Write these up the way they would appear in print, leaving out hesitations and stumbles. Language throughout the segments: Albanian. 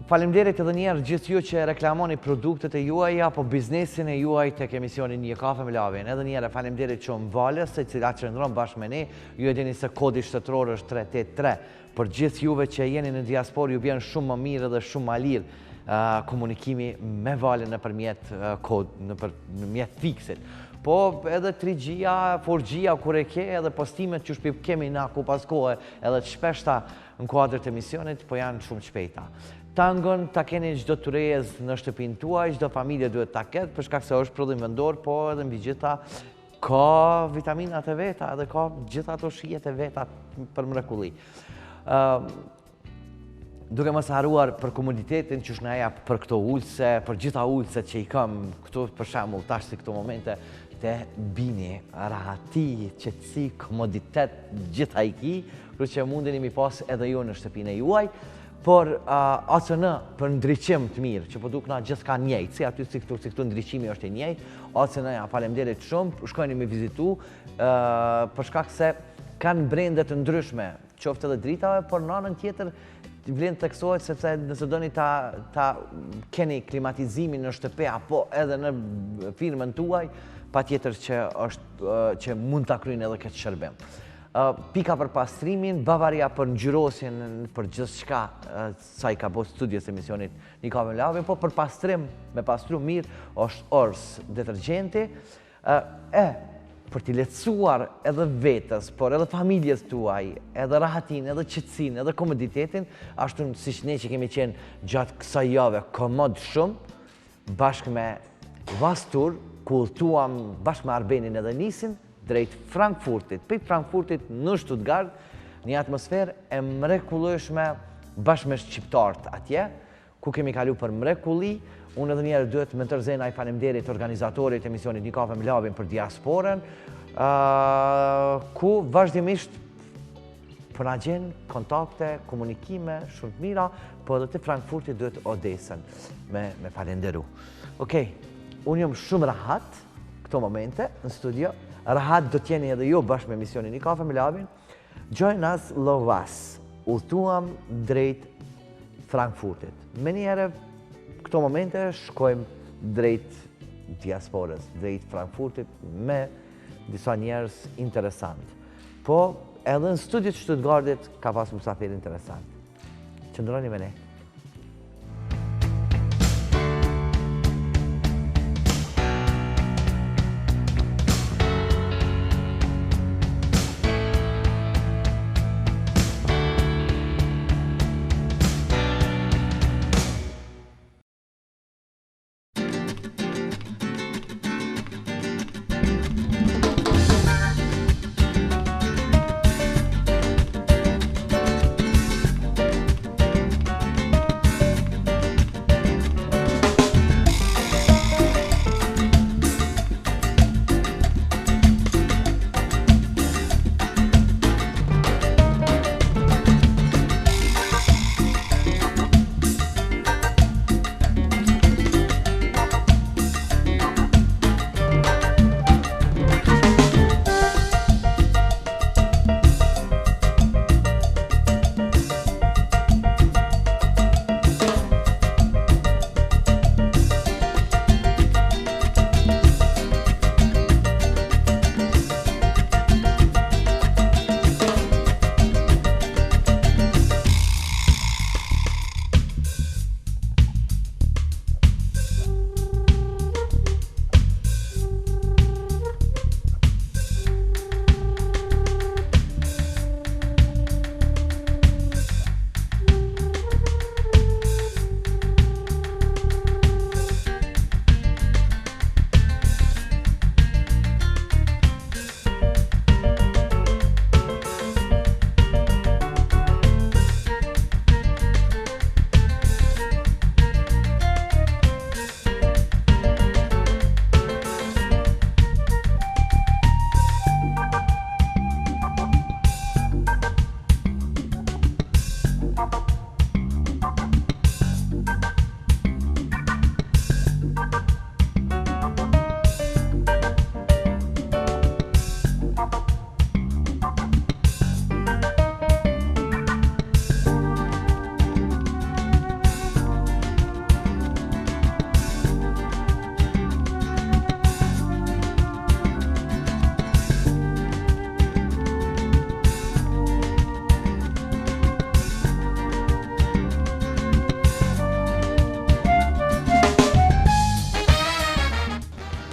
Faleminderit edhe njerë gjithë ju që reklamoni produktet e juaj apo biznesin e juaj tek emisioni Një kafe me Lavin. Edhe njerë faleminderit shumë valës, se cila qëndron bashkë me ne. Ju e dini se kodi shtetëror është 383. Për gjithë juve që jeni në diaspor, ju vjen shumë më mirë dhe shumë më lirë komunikimi me valën nëpërmjet fiksit. Po edhe 3G-a, 4G-a kur e ke, edhe postimet që shpip kemi na ku pas kohë, edhe të shpeshta në kuadrët e misionit, po janë shumë shpejta. Tangon ta keni çdo turez në shtëpinë tuaj, çdo familje duhet ta ketë, për shkak se është prodhim vendor, po edhe mbi gjitha ka vitaminat e veta, edhe ka gjitha ato shijet e veta për mrekulli. Duke mos haruar për komoditetin që na jap për këto ulse, për gjitha ulset që i kam këtu, për shembull tash si këto momente te bini, rahati, qetësi, komoditet, gjitha i ki, kështu që mundeni mi pas edhe ju në shtëpinë e juaj. Por ACN për ndriçim të mirë, që po dukna gjithka njëjtë, si aty si këtu ndriçimi është i njëjtë, ACN-ja faleminderit shumë, shkojni me vizitu, për shkak se kanë brende të ndryshme, qoftë edhe dritave, por në anën tjetër vlen të teksohet sepse nëse doni ta keni klimatizimin në shtëpi apo edhe në firmën tuaj, patjetër që mund ta kryeni edhe këtë shërbim. Pika për pastrimin, Bavaria për ngjyrosin, për gjithçka sa i ka bërë studios emisionit Një kafe me Lavin, po për pastrim, me pastru mirë, është Ors detergjenti, për t'i lehtësuar edhe vetës, por edhe familjes tuaj, edhe rahatin, edhe qetësin, edhe komoditetin, ashtu siç ne që kemi qenë gjatë kësaj jave komod shumë, bashkë me Vastur, ku udhëtuam bashkë me Arbenin edhe Nisin, drejt Frankfurtit, për Frankfurtit në Stuttgart, një atmosferë e mrekullueshme bashkë me shqiptarët atje, ku kemi kalu për mrekulli. Unë edhe njerë duhet me tërzena i faleminderit organizatorit emisionit Një kafe me Lavin për diasporën, ku vazhdimisht për na gjenë kontakte, komunikime, shumë të mira, po edhe të Frankfurtit duhet Odesën me falenderu. Okej, unë jam shumë rahat këto momente në studio, rahat do t'jeni edhe ju bashkë me emisionin Një kafe me Lavin. Join us Lovas, udhëtuam drejt Frankfurtit. Me njerë këto momente shkojmë drejt diasporës, drejt Frankfurtit me disa njerëz interesant. Po edhe në studiot Stuttgartit ka pas musafir interesant. Qëndroni me ne.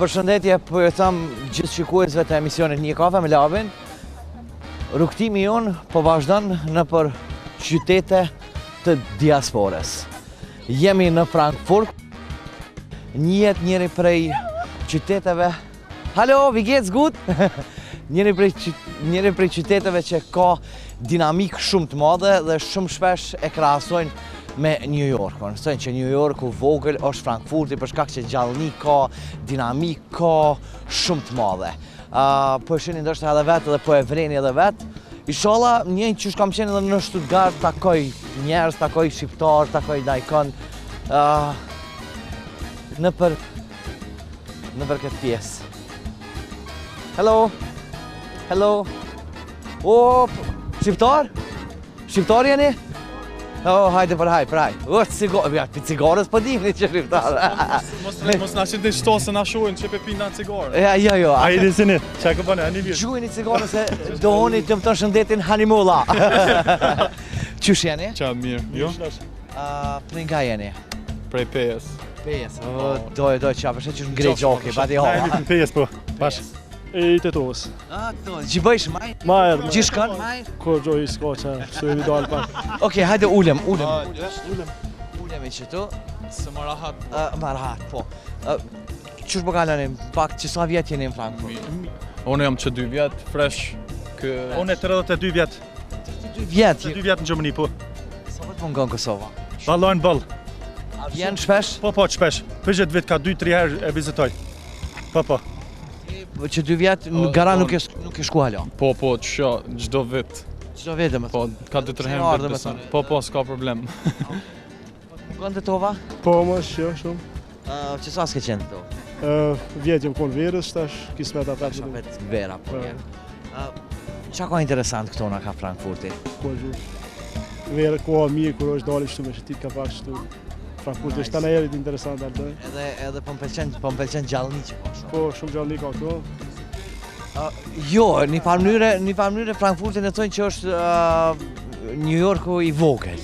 Përshëndetje, po ju them gjithë shikuesve të emisionit Një kafe me Lavin. Rrugtimi jon po vazhdon nëpër qytete të diasporës. Jemi në Frankfurt, njëri prej qyteteve. Halo, wie geht's gut? Njëri prej qyteteve që ka dinamik shumë të madhe dhe shumë shpesh e krahasojnë me New Yorkun. Thënë që New Yorku vogël është Frankfurti për shkak që gjallëni ka, dinamik ka shumë të madhe. Po e shihni ndoshta edhe vetë dhe po e vreni edhe vetë. Inshallah, një që kam qenë edhe në Stuttgart, takoj njerëz, takoj shqiptar, takoj dajkon nëpër këtë pjesë. Hello. Hello. O, shqiptar? Shqiptar jeni? Oh, hajde për haj. O, cigarës po dini që shqiptar. Mos na qëtë një shto se na shuhin që pe pina cigarë. Jo. A i disini, që ka bëne, një vjetë. Gjuhini cigarës se dohoni të më të shëndetin Hanimulla. Qysh jeni? Qa, mirë, jo? Prej nga jeni? Prej Pejes. Pejes, doj qa, përshë që ngrej gjoki, bati ho. Në Pejes po, pash. E i Tetovës. Që bëjsh maj? Majer. Që shkën maj? Ko gjoj i s'ka që së e vidal pa. Okej, hajde ulem. Ulem i që tu. Se më rahat. Më rahat, po. Qysh po kaloni? Pak që sa vjet jeni në Frankfurt? Unë jam që 2 vjetë, fresh. Unë e 32 vjetë. 2 vjet? 2 vjetë në Gjermani, po. Sa vët mungon Kosova? Ballojnë ball. A vjen shpesh? Po, shpesh. Për gjithë vit ka 2-3 herë e vizitoj. Po. Që 2 vjet gara nuk e shku hala? Po, që gjdo vit. Qdo vete më Po, ka 2-3 herë vit besan. Po, s'ka problem. Mungon të tova? Po, shumë. Që sa s'ke qenë të tova? Vjetë jem konë verës, tash kismet apet. Shapet vera, po vjen. Qa ka interesant këto nga ka Frankfurti? Ko gjurë. Verë koha mirë, kur është dali shtu me shëtit ka pak shtu. Frankfurti është të në erit interesant alë. Edhe po më pëlqen gjallëni që ka shumë. Po, shumë gjallëni ka këto. Jo, një farë Frankfurtin e thonë që është New Yorku i vogël.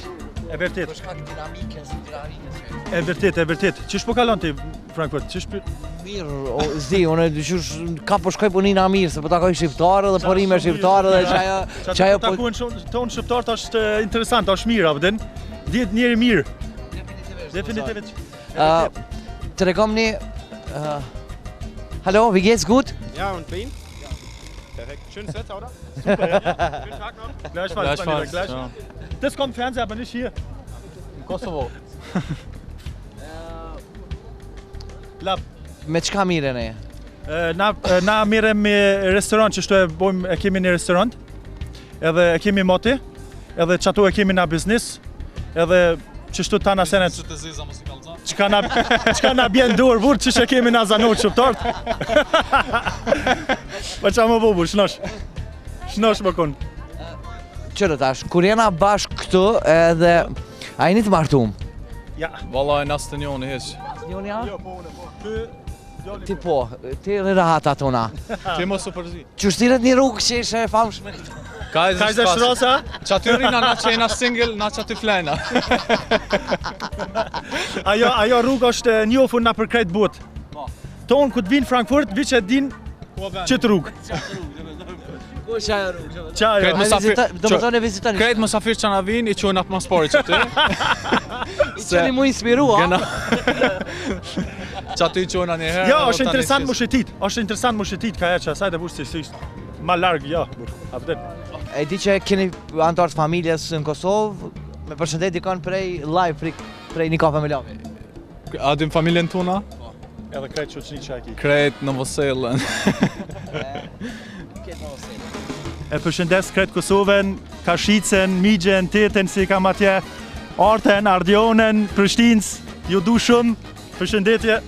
E vërtet. Për shkak dinamikës. E vërtet. Qysh po kalon ti Frankfurt? Mirë, zi, unë ka po shkoj punina mirë, se po takoj shqiptarë dhe po rime shqiptarë dhe që ajo po... Takuen tonë shqiptarët është interesant, është mirë, abden. Djetë njeri mirë. Definitivet. Të regom një... Hallo, wie geht's gut? Ja, und bei Ihnen? Perfekt. Schönes Wetter, oder? Super, ja. Schönen Tag noch. Gleichfalls. Das kommt Fernseher, aber nicht hier. In Kosovo. Me qka mire ne? Na mirem me restorant që shtu e kemi një restorant, edhe e kemi moti, edhe qatu e kemi na biznis, edhe që shtu ta na senet që ka na bjen dur vur që shë kemi na zanur qëptart. Pa qa më bubur, shnosh më kun. Qërë tash, kur jena bashk këtu edhe a jeni të martum? Ja. Valla, nas të njoni heq. Njoni ja? Jo, po une, po. Ti po, ti rahat atona. Ti mos u përzi. Qështiret një rrugë që ishe e famshme këtu? Kajzë Shrosa? Qa ty rina na që jena single, na qa ty flejna. Ajo rrugë është njofur na për krejt but. Tonë ku të vinë Frankfurt, vi që din qëtë rrugë. Ku është ajo rrugë? Qajo. Do më thonë e vizitoni. Krejt mësafir që na vinë, i qojnë atë maspori që ty. I qëni mu inspirua. Qa ty i qojnë një herë. Jo, është interesant më shëtit, ka e që asaj dhe bushë që ishtë ma largë, jo. E di që keni antarë të familjes në Kosovë, me përshëndet dikon prej live, prej Një kafe me Lavin. A dim familjen tuna? Edhe krejt që që aki. Krejt në Vosellën. E përshëndes krejt Kosovën, Kashicën, Migjen, Teten, si kam atje, Arten, Ardionen, Prishtinës, ju du shumë, përshëndetje.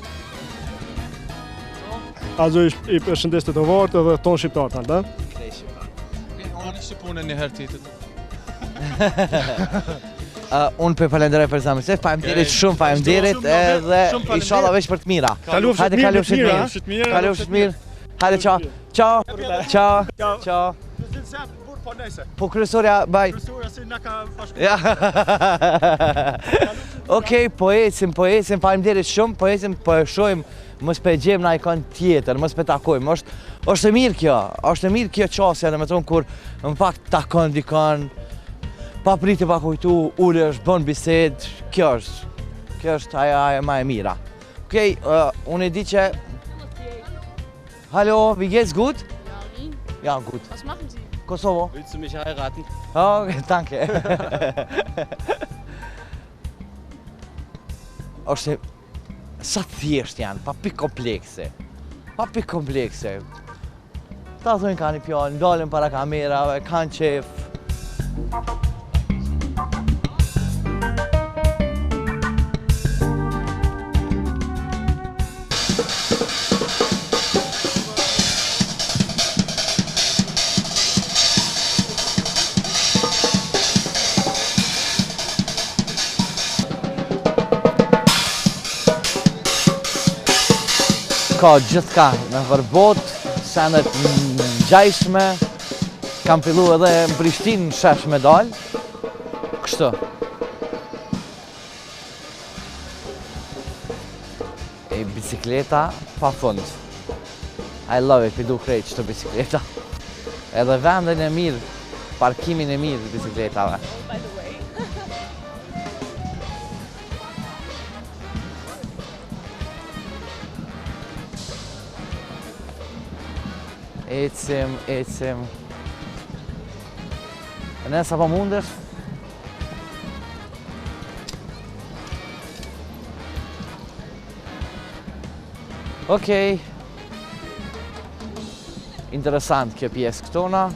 Also i përshëndes të vartë edhe tonë shqiptarët, alda? Unë ishtë punën një herë titët. Unë për falenderoj për zamësif, faleminderit shumë, faleminderit edhe inshallah veç për të mira. Kalofshit mirë. Kalofshit mirë. Hajde, ciao. Ciao. Po nejse. Po kryesorja, baj. Kryesorja si na ka bashkuar. Ja. Okej, po ecim, faleminderit shumë, po ecim, po e shohim, mos pe gjejmë na ikon tjetër, mos pe takojmë. Është e mirë kjo qasja, domethënë kur në fakt takon dikon, pa pritë pa kujtu, ulesh, bën bisedë, kjo është ajo më e mira. Okej, unë e di që Hallo, wie geht's gut? Ja, Ihnen? Ja, gut. Was machen Sie? Kosovo. Willst du mich heiraten? Oh, danke. Është sa thjesht janë, pa pikë komplekse. Ta thonë kanë i pjallë, ndalën para kamerave, kanë qef. Ka gjithka në vërbot, senet ngjajshme, kam fillu edhe në Prishtinë në shesh me dalë, kështu. E bicikleta pa fund. I love it, pidu krejt qëto bicikleta. Edhe vendin e mirë, parkimin e mirë bicikletave. By the way. Ecim. Nësa po mundesh? Okej. Interesant kjo pjesë këtona.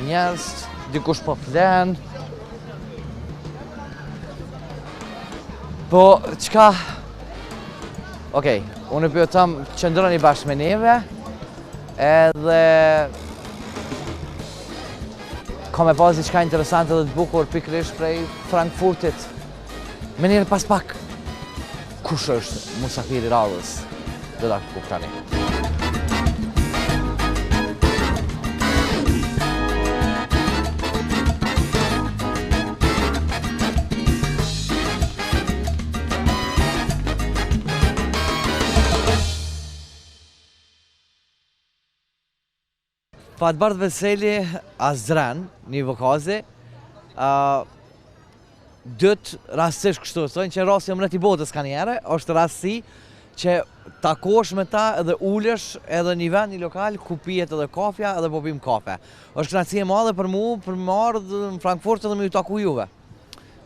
Njerëz, dikush po flen. Po, qka? Okej, unë pyetëm qëndroni bashkë me neve. Edhe ka me pas diçka interesante dhe të bukur pikërisht prej Frankfurtit. Me njëri pas pak, kush është musafiri radhës? Do ta kuptoni. Fatbardh Veseli Azran, një vokazi, dytë rastësisht kështu, thonë që rasti më në t'i botës ka njere, është rasti që takosh me ta edhe ulesh edhe një vend, një lokal, ku pijet edhe kafja edhe po pim kafe. Është kënaqësi e madhe për mu, për më ardhë në Frankfurt edhe me ju taku juve.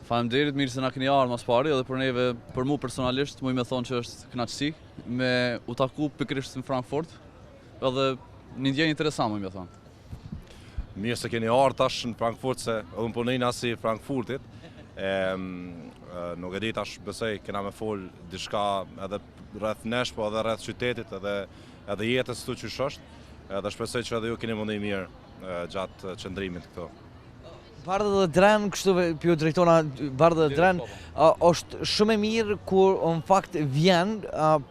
Faleminderit, mirë se na keni ardhur mas pari edhe për neve, për mu personalisht, muj me thonë që është kënaqësi me u taku pikërisht në Frankfurt, edhe një ndjenjë interesant muj me thonë. Mirë se keni ardhur tash në Frankfurt se edhe unë punoj si Frankfurtit. Nuk e di tash besoj kena me fol diçka edhe rreth nesh, po edhe rreth qytetit edhe jetës këtu qysh është. Edhe shpresoj që edhe ju keni mundi mirë gjatë qëndrimit këtu. Bardhë dhe Dren, kështu pjo drejtona, Bardhë dhe Dren, është shumë e mirë kur në fakt vjen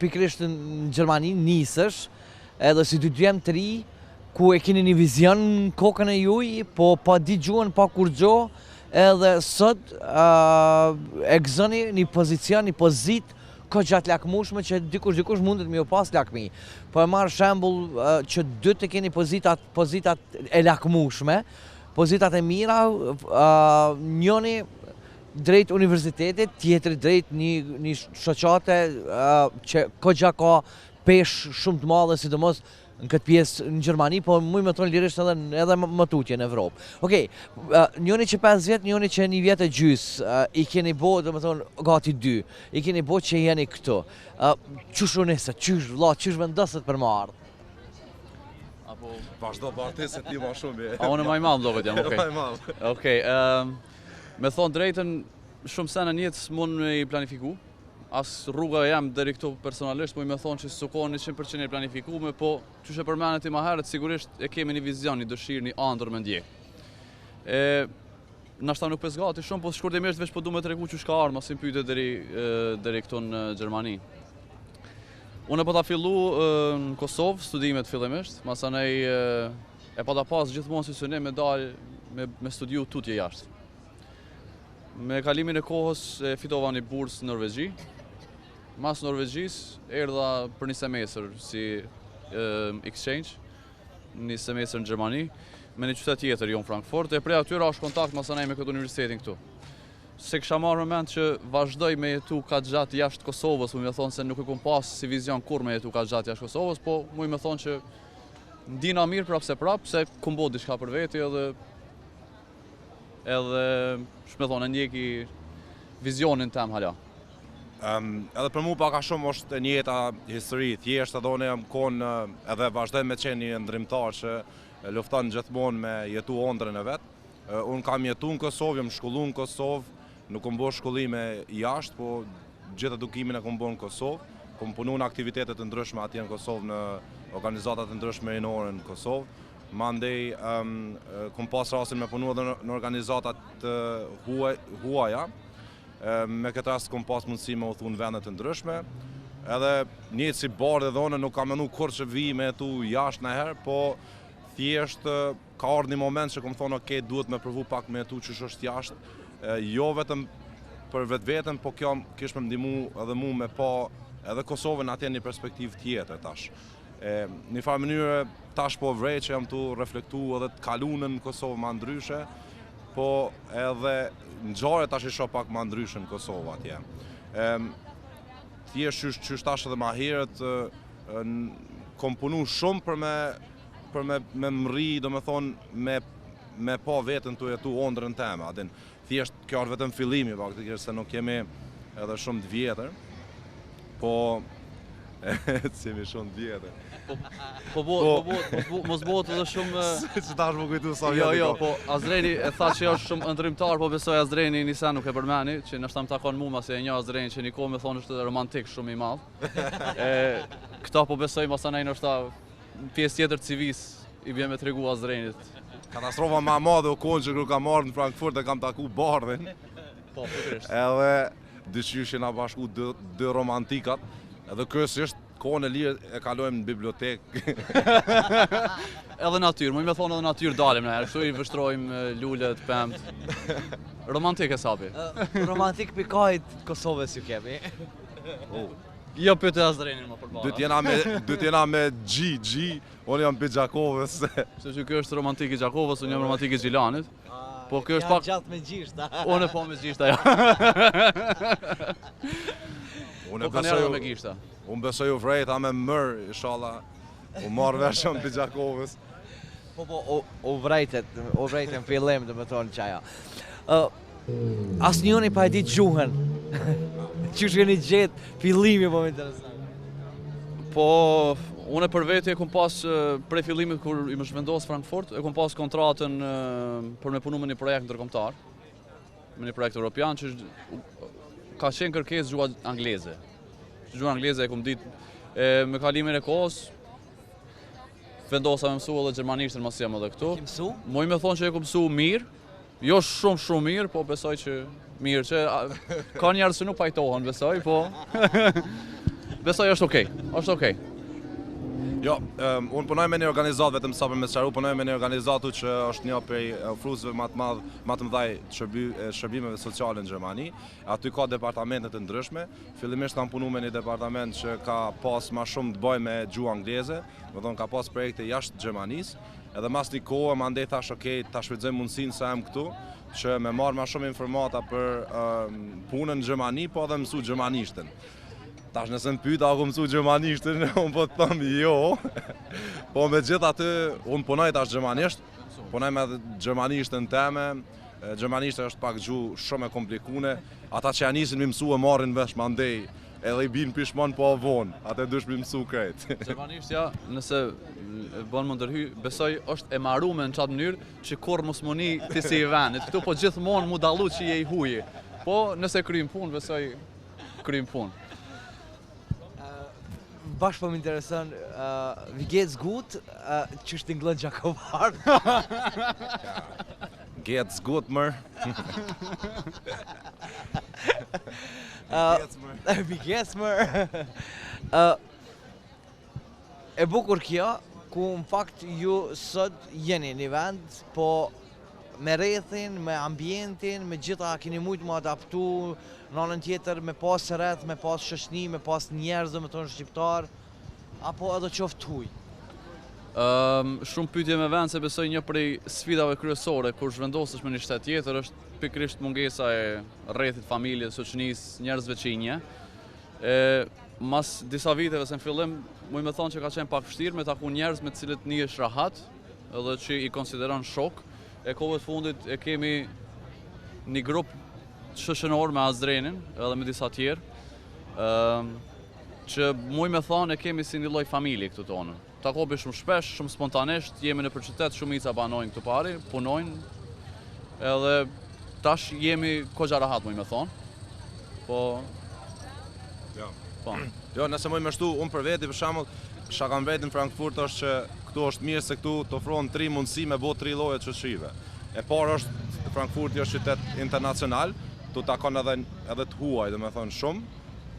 pikërisht në Gjermani, nisësh, edhe si dy djem të ri, ku e keni një vizion në kokën e juj, po pa di gjuhën, pa kur gjo, edhe sot e gëzoni një pozicion, një pozit, ka gjatë lakmushme që dikush mundet me ju pas lakmi. Po e marrë shembull që dy të keni pozitat e lakmushme, pozitat e mira, njoni drejt universitetit, tjetëri drejt një shoqate që ka pesh shumë të madhe, sidomos në këtë pjesë në Gjermani, po muj me tonë lirisht edhe më tutje në Evropë. Okej, njoni që 5 vjetë, njoni që 1 vjetë e gjys, i keni bo, dhe me thonë, gati 2, i keni bo që jeni këtu. Qysh unisët, qysh vendësët për më ardhë? Vazhdo barti se ti ma shumë. A unë maj malë dovet jam, okej. Maj malë. Okej, me thonë drejtën, shumë sene njëtë s'mon me i planifiku. As rruga jam deri këtu personalisht, muj me thonë që s'ukon 100% e planifikume, po që shë përmenet i ma herët, sigurisht e kemi një vizion, një dëshirë, një andër me ndjek. Nashta nuk pesgati shumë, po shkurtimisht veç po du me të regu që shka arma, si mpyte deri këtu në Gjermani. Unë po ta fillu në Kosovë, studimet fillimisht, masanej e pa ta pas gjithmonë si synim me dalë me studiu tutje jashtë. Me kalimin e kohës e fitova një bursë në Norvegji. Mas Norvegjisë erdha për një semestër si exchange, një semestër në Gjermani, me një qytet tjetër, jo në Frankfurt, e prej atyra është kontakt masanaj me këtë universitetin këtu. Se kisha marrë moment që vazhdoj me jetu ka gjatë jashtë Kosovës, mu me thonë se nuk e kom pas si vizion kur me jetu ka gjatë jashtë Kosovës, po mu me thonë që ndina mirë prap se kom bo diçka për veti edhe shme thonë e njeki vizionin tem hala. Edhe për mu paka shumë është një jeta histori, thjesht edhe unë jam konë edhe vazhdoj me qenë një ndrimtar që lufton gjithmonë me jetu ondrën e vetë. Unë kam jetu në Kosovë, jam shkollu në Kosovë, nuk kom bo shkollime jashtë, po gjithë edukimin e kom bo në Kosovë. Kom punu në aktivitetet të ndryshme atje në Kosovë, në organizatat të ndryshme rinore në Kosovë. Mandej kom pas rastin me punu edhe në organizatat huaja. Me këtë rast kom pas mundësi me u thunë vendet të ndryshme. Edhe njëtë si bardë edhe one nuk kam menu kur që vi me tu jashtë në herë, po thjesht ka ardhur një moment që kom thonë ok, duhet me provu pak me tu që është jashtë, jo vetëm për vetë-vetën, po kjo kish me ndimu edhe mu me pa edhe Kosovën atje një perspektivë tjetër tash. Një farë mënyrë tash po vrej që jam tu reflektu edhe të kalunën në Kosovë ma ndryshe, po edhe në gjare tash isho pak ma ndryshe në Kosovë atje. Thjesht që tash edhe ma herët kom punu shumë për me mri, do me thonë, me pa vetën të jetu ondrën tema. Thjesht kjo është vetëm fillimi, se nuk jemi edhe shumë të vjetër, po jemi shumë të vjetër. Mos bëhet edhe shumë... Që ta është më kujtu sa vjetë. Jo, po Azreni e tha që është shumë ndrimtar, po besoj Azreni nisa nuk e përmeni, që nështë më takon mu, se e një Azreni që një kohë me thonë është romantik shumë i madhë. Këta po besoj masanaj nështë pjesë tjetër civis i bje me tregu Azrenit. Katastrofa ma madhe u konë që kërë kam marrë në Frankfurt e kam taku bardhin. Po, pikërisht. Edhe dyqysh jena bashku dy romantikat, edhe kryesisht kohën e lirë e kalojmë në bibliotekë. Edhe natyrë, mu i me thonë edhe natyrë dalim në herë, kështu i vështrojmë lullet, pëmt. Romantik e sapi. Romantik pikajt Kosovës ju kemi. Jo pyte Azrenin më përbara. Dyt jena me G, unë jam për Gjakovës. Se që kjo është romantik i Gjakovës, unë jam romantik i Gjilanit. Po kjo është pak... Jam gjatë me gjishta. Unë e po me gjishta, ja. Po kanë erë me gjishta. Unë besoj u vrejta me mërë, inshallah. U marrë veshëm për Gjakovës. Po, u vrejtën fillim, dhe me thonë qaja. Asë njëni pa e ditë gjuhën. Që shkeni gjetë fillimi po më interesant? Po, unë për veti e kom pas prej fillimit kur i më shvendos Frankfurt, e kom pas kontratën për me punu me një projekt ndërkombëtar, me një projekt europian që ka qenë kërkesë gjuha angleze. Gjuha angleze e kom ditë me kalimin e kohës, vendosa me mësu edhe gjermanishtën mas jam edhe këtu. Ki mësu? Muj me thonë që e kom mësu mirë, jo shumë mirë, po besoj që mirë, që ka njerëz që nuk pajtohen, besoj, po besoj është okej. Jo, unë punoj me një organizat, vetëm sa për me qaru, punoj me një organizatu që është një prej ofruesve më të mëdhaj shërbimeve sociale në Gjermani. Aty ka departamentet të ndryshme. Fillimisht kam punu me një departament që ka pas ma shumë të bëj me gjuhë angleze, më thonë ka pas projekte jashtë Gjermanisë, edhe mas një kohë më andej thash okej, ta shfrytëzoj mundësinë sa jam këtu, që me marrë ma shumë informata për punën në Gjermani, po edhe mësu gjermanishtën. Tash nëse më pyeta ako mësu gjermanishtën, unë po të thëmë jo. Po me gjithë aty, unë punoj tash gjermanisht, punoj me gjermanishtën teme, gjermanishtë është pak gjuhë shumë e komplikune, ata që janë nisin mi mësu e marrin vesh ma ndej, edhe i binë pishmon po avonë, atë dush mi mësu krejt. Gjermanishtja, nëse bën më ndërhy, besoj është e marume në qatë mënyrë që kur mos muni ti si i venit. Këtu po gjithmonë mu dallu që je i huji. Po nëse kryjmë punë, besoj kryjmë punë. Bashkë po më interesën, vi geht's gut, që është t'inglën Gjakovar? Geht's gut, mër. Vi geht's, mër. E bukur kjo, ku në fakt ju sot jeni një vend, po me rrethin, me ambientin, me gjitha keni mujt më adaptu, në anën tjetër me pas rreth, me pas shoqni, me pas njerëz dhe me tonë shqiptar, apo edhe qoftë huj? Shumë pyetje me vend se besoj një prej sfidave kryesore kur zhvendosesh me një shtet tjetër është pikërisht mungesa e rrethit, familjes, shoqënisë, njerëzve që i njeh. Mas disa viteve se në fillim, muj me thonë që ka qenë pak vështirë me taku njerëz me të cilët nihesh rahat, edhe që i konsideron shok. E kohëve të fundit e kemi një grup shoqëror me Azrenin edhe me disa tjerë, që muj me thonë e kemi si një lloj familje këtu tonë. Takohemi shumë shpesh, shumë spontanisht, jemi në qytet, shumica banojnë këtu pari, punojnë, edhe tash jemi kogja rahat muj me thonë. Po Jo, nëse më shtu, unë për veti, për shembull, çka kam vetë në Frankfurt është që këtu është mirë se këtu të ofron 3 mundësi me bo 3 lloje shoqërive. E parë është Frankfurti është qytet internacional, tu takon edhe të huaj, domethënë shumë,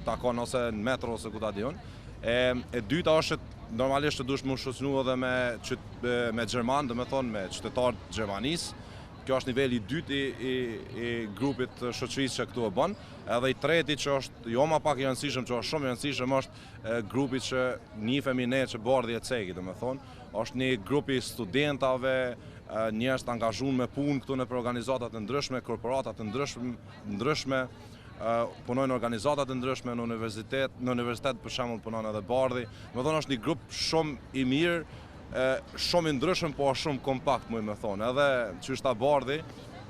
takon ose në metro ose ku ta diun. E dyta është normalisht të dush më shoqënu edhe me gjerman, domethënë me qytetarë të Gjermanisë. Kjo është niveli i dytë i grupit shoqërisë që këtu e bën. Edhe i treti që është jo më pak i rëndësishëm, që është shumë i rëndësishëm është grupi që njihemi ne që Bardhi e Ceki, domethënë, është një grupi studentave, njerëz të angazhuar me punë këtu në organizata të ndryshme, korporata të ndryshme, punojnë në organizata të ndryshme në universitet për shembull punon edhe Bardhi. Domethënë është një grup shumë i mirë, shumë i ndryshëm, po shumë kompakt, muj me thonë. Edhe që është ta Bardhi,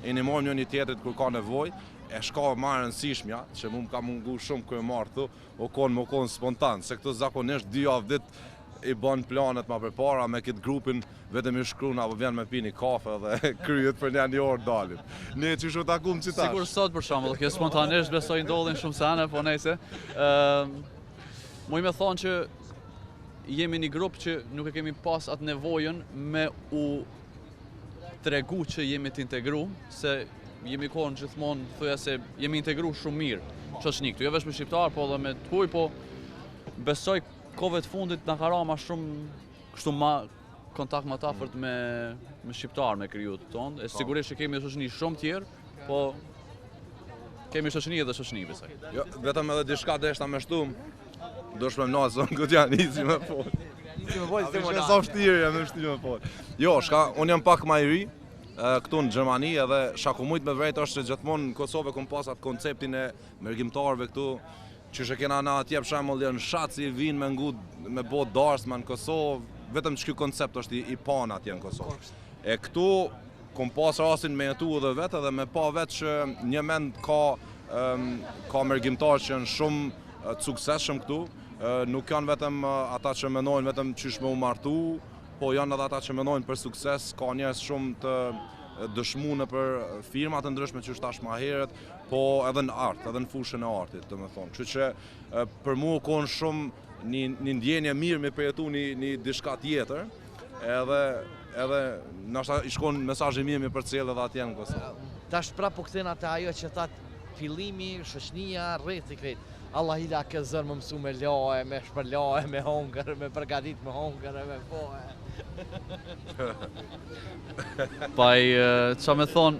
i ndihmojmë një tjetrit kur ka nevojë, e shka më e rëndësishmja, që mu më ka mungu shumë kërë marrë thu, më konë spontan, se këtu zakonisht 2 javë dit i bën planet ma përpara, me këtë grupin vetëm i shkruna, apo vjen me pi një kafe dhe kryet për një orë dalim. Ne që shu takum që tash. Sigur sot për shembull, kjo spontanisht besoj ndodhin shumë sene, po nejse. Muj me thonë që jemi një grup që nuk e kemi pas atë nevojën me u tregu që jemi të integru, se jemi konë gjithmonë, thuja se jemi integru shumë mirë, shoqëni këtu, jo veç me shqiptar, po edhe me të huj, po besoj kohëve të fundit na ka ra ma shumë kështu ma kontakt ma tafërt me shqiptar, me kriju të tonë, e sigurisht që kemi shoqëni shumë tjerë, po kemi shoqëni edhe shoqëni, besoj. Jo, vetëm edhe diçka deshta me shtu, do shme më nësë, këtë janë nisi me folë. Sa vështirë jam në vështirë me folë. Jo, unë jam pak ma i ri, këtu në Gjermani, edhe shaku mujt me vrejt është që gjithmonë në Kosovë kom pas atë konceptin e mergjimtarëve këtu, që që kena na atje për shembull janë shaci vinë me ngud me bo darsma në Kosovë, vetëm që ky koncept është i pan atje në Kosovë. E këtu kom pas rastin me jetu edhe vetë dhe me pa vetë që një mend ka mergjimtarë që janë shumë të suksesshëm këtu, nuk janë vetëm ata që mendojnë vetëm qysh me u martu, po janë edhe ata që mendojnë për sukses, ka njerëz shumë të dëshmuar për firma të ndryshme që është tash më herët, po edhe në art, edhe në fushën e artit, domethënë. Kështu që për mua ka shumë një ndjenje mirë me përjetu një diçka tjetër, edhe ndoshta i shkon mesazhi mirë me përcjell edhe atje në Kosovë. Tash prapë po kthen atë ajo që that fillimi, shoqënia, rrethi krejt. Allah ila ke zërë më mësu me laje, me shpërlaje, me hongër, me përgatit me hongër, me pohe. Paj, qa me thonë,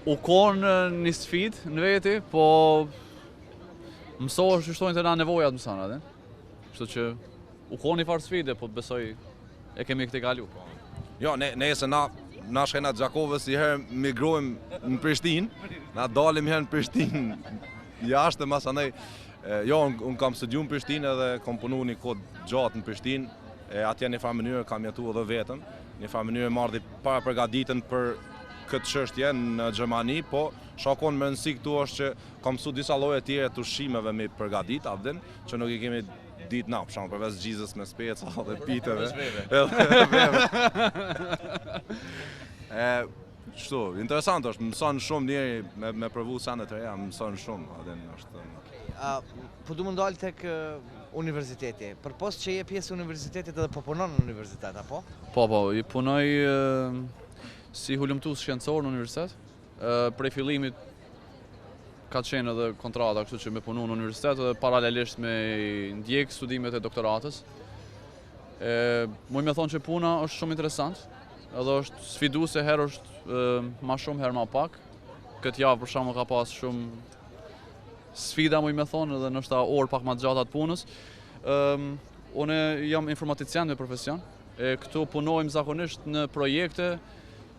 u konë një sfid në veti, po mësohë shështojnë të na nevojat mësana, kështu që u konë një farë sfide, po besoj e kemi këtë kalu. Jo, nese na shkena Gjakovës i herë migrojmë në Prishtinë, na dalim herë në Prishtinë, jashtë e masanej. Jo, unë kam studiu në Prishtinë edhe kam punu një kohë gjatë në Prishtinë, atje një farë mënyrë kam jetu edhe vetëm, një farë mënyrë marrë para përgatitën për këtë çështje në Gjermani, po shakon më rëndësi këtu është që kam mësu disa lloje tjera të ushqimeve me përgatit, avden, që nuk i kemi ditë na, për shembull, përveç xhizës me speca dhe piteve. Kështu, interesant është, mëson shumë njëri me provu sene të reja, mëson shumë, avden është. Po du më ndalë tek universiteti, për post që je pjesë universitetit edhe po punon në universitet, apo? Po, i punoj si hulumtues shkencor në universitet. Prej fillimit ka qenë edhe kontrata, kështu që me punu në universitet edhe paralelisht me ndjek studimet e doktoratës. Muj me thonë që puna është shumë interesant, edhe është sfiduese, herë është ma shumë, herë ma pak. Këtë javë për shembull ka pas shumë sfida, muj me thonë, edhe nështë orë pak ma të gjata të punës. Unë jam informatician me profesion, këtu punojmë zakonisht në projekte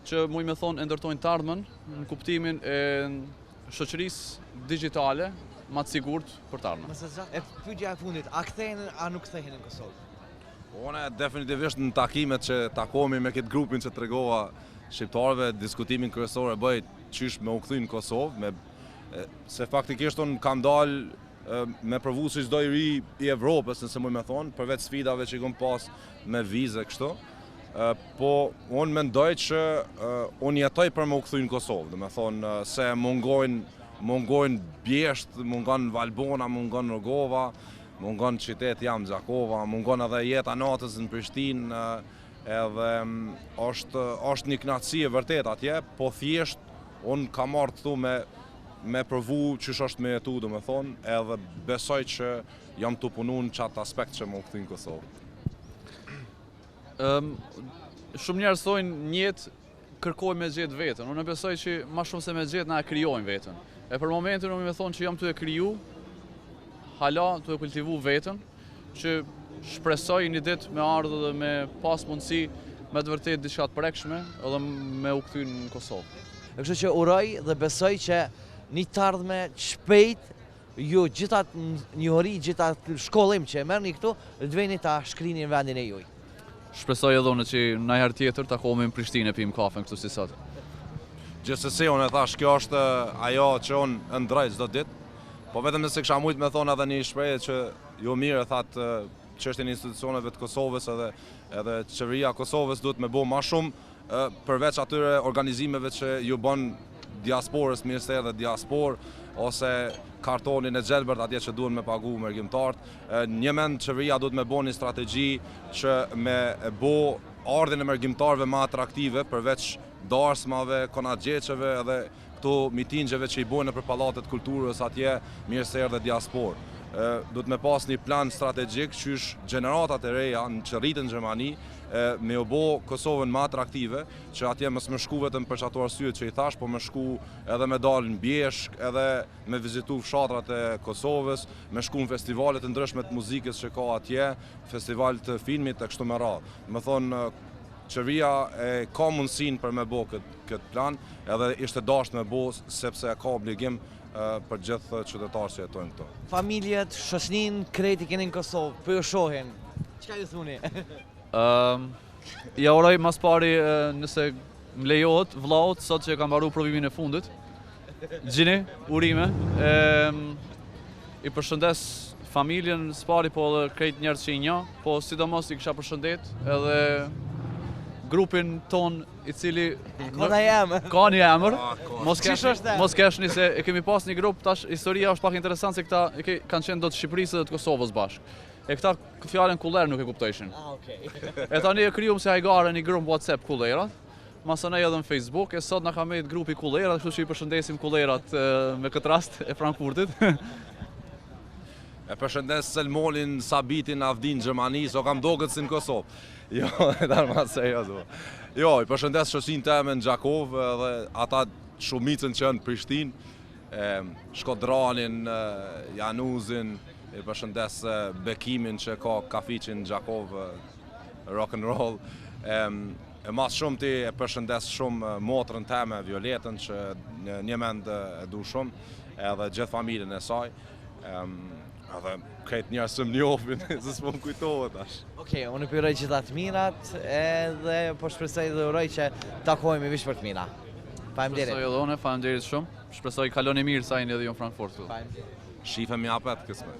që muj me thonë ndërtojnë të ardhmen në kuptimin e shoqërisë digjitale ma të sigurt për të ardhmen. E pyetja e fundit, a kthehen a nuk kthehen në Kosovë? Unë definitivisht në takimet që takohemi me këtë grupin që tregova shqiptarëve, diskutimin kryesor e bëj qysh me u kthy në Kosovë, se faktikisht unë kam dalë me provu si çdo i ri i Evropës, nëse muj me thonë, përveç sfidave që i kom pas me vize kështu. Po unë mendoj që unë jetoj për me u kthy në Kosovë, do me thonë se mungojnë Bjesht, mungon Valbona, mungon Rogova, mungon qytet jam Gjakova, mungon edhe jeta natës në Prishtinë, edhe është një kënaqësi e vërtet atje, po thjesht unë kam marrë këtu me provu ç'ish është me jetu, do me thonë, edhe besoj që jam të punu në qatë aspekt që më u kthy në Kosovë. Shumë njerëz thonë një jetë kërkoj me gjetë vetën. Unë besoj që ma shumë se me gjetë na e krijojmë vetën. E për momentin unë me thonë që jam të e kriju, hala të e kultivu vetën, që shpresoj një ditë me ardhë dhe me pas mundësi me të vërtet diçka të prekshme edhe me u kthy në Kosovë. Kështu që uroj dhe besoj që një të ardhme shpejt ju gjithat njohuri, gjithat shkollim që e merrni këtu, të veni ta shkrini në vendin e juaj. Shpresoj edhe unë që ndonjëherë tjetër takohemi në Prishtinë e pim kafen këtu si sot. Gjithsesi unë e thash, kjo është ajo që unë ndroj çdo ditë, po vetëm nëse kisha mujt me thonë edhe një shprehje që jo mirë e thatë çështjen e institucioneve të Kosovës edhe qeveria e Kosovës duhet me bëu më shumë përveç atyre organizimeve që ju bën diasporës, Ministeri dhe diasporë, ose kartonin e gjelbërt atje që duhen me pagu mërgjimtarët. Një mend qeveria duhet me bo një strategji që me bo ardhin e mërgjimtarëve ma atraktive përveç darsmave, konatgjeqeve edhe këto mitingjeve që i bojnë për pallatet kulturës atje, Ministeri dhe diasporë. Duhet me pas një plan strategjik qysh gjeneratat e reja që rritën në Gjermani me u bo Kosovën më atraktive, që atje mos më shku vetëm për çato arsye që i thash, po më shku edhe me dalë në Bjeshk, edhe me vizitu fshatrat e Kosovës, me shku në festivalet të ndryshme të muzikës që ka atje, festival të filmit e kështu me radhë. Më thonë, qeveria ka mundësinë për me bo këtë plan, edhe ishte dashur me bo sepse ka obligim për gjithë qytetarët që jetojnë këtu. Familjet, shoqërinë, krejt i keni në Kosovë, po ju shohin. Çka ju thuni? Ja uroj mas pari nëse më lejohet vllaut sot që kam mbaruar provimin e fundit. Gjini, urime. I përshëndes familjen s'pari, po edhe krejt njerëz që i njoh, po sidomos i kisha përshëndet edhe grupin ton i cili ka një emër. Mos keshni se e kemi pas një grup, tash historia është pak interesant se këta kanë qenë do të Shqipërisë dhe të Kosovës bashkë. E këta fjalën kuller nuk e kuptojshin. E tani e krijuam se hajgare një grup WhatsApp kullerat, masonaj edhe në Facebook, e sot na ka mbet grupi kullerat, kështu që i përshëndesim kullerat me këtë rast e Frankfurtit. E përshëndes Selmonin, Sabitin, Avdin, Gjermani, so kam doket si në Kosovë. Jo, darma serios. Jo, i përshëndes shoqërinë teme në Gjakovë dhe ata shumicën që janë në Prishtinë, Shkodranin, Januzin, i përshëndes Bekimin që ka kafiqin në Gjakovë, rock and roll. E mas shumë ti e përshëndes shumë motrën teme, Violetën, që një mend e du shumë, edhe gjithë familjen e saj. Edhe krejt njerëz që më njohin, se s'po më kujtohet tash. Okej, unë ju uroj gjitha të mirat, edhe po shpresoj dhe uroj që takohemi vish për të mira. Faleminderit. Shpresoj edhe unë, faleminderit shumë. Shpresoj kaloni mirë sa jeni edhe ju në Frankfurt. Faleminderit. Shifemi apet kësme.